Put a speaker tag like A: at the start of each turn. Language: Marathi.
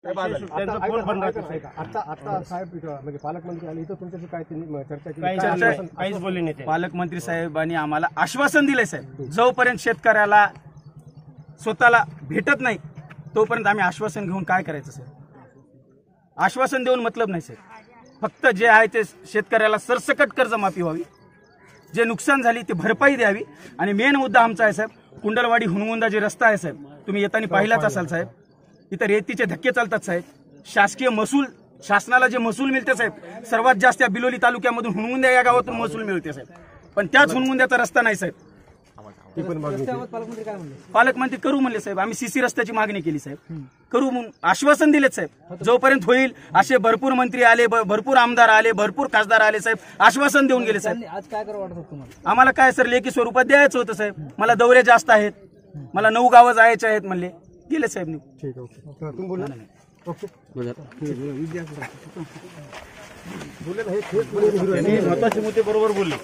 A: त्यांचा फोन बंद राहते.
B: आता साहेब म्हणजे पालकमंत्री आले इथं तुमच्याशी काय चर्चा केली?
A: काहीच बोलले नाही ते.
C: पालकमंत्री साहेबांनी आम्हाला आश्वासन दिले साहेब, जोपर्यंत शेतकऱ्याला स्वतःला भेटत नाही तोपर्यंत आम्ही आश्वासन घेऊन काय करायचं साहेब? आश्वासन देऊन मतलब नाही साहेब. फक्त जे आहे ते शेतकऱ्याला सरसकट कर्जमाफी व्हावी, जे नुकसान झाली ते भरपाई द्यावी. आणि मेन मुद्दा आमचा आहे साहेब, कुंडलवाडी हुनगुंदा जे रस्ता आहे साहेब, तुम्ही येताना पाहिलाच असाल साहेब, इथं रेतीचे धक्के चालतात साहेब. शासकीय महसूल, शासनाला जे महसूल मिळते साहेब, सर्वात जास्त या बिलोली तालुक्यामधून हुनगुंदा या गावातून महसूल मिळते साहेब, पण त्याच हुनगुंद्याचा रस्ता नाही साहेब. पालकमंत्री करू म्हणले साहेब, आम्ही सीसी रस्त्याची मागणी केली साहेब, करू म्हणून आश्वासन दिलेत साहेब. जोपर्यंत होईल असे भरपूर मंत्री आले, भरपूर आमदार आले, भरपूर खासदार आले साहेब, आश्वासन देऊन गेले साहेब.
D: आज काय करावं वाटत तुम्हाला?
C: आम्हाला काय सर लेखी स्वरूपात द्यायचं होतं साहेब. मला दौरे जास्त आहेत, मला 9 गावं जायचे आहेत म्हणले, गेले साहेब.
B: ठीक आहे, तुम्ही बोला. ओके,
A: महत्वाचे मुद्दे बरोबर बोलले.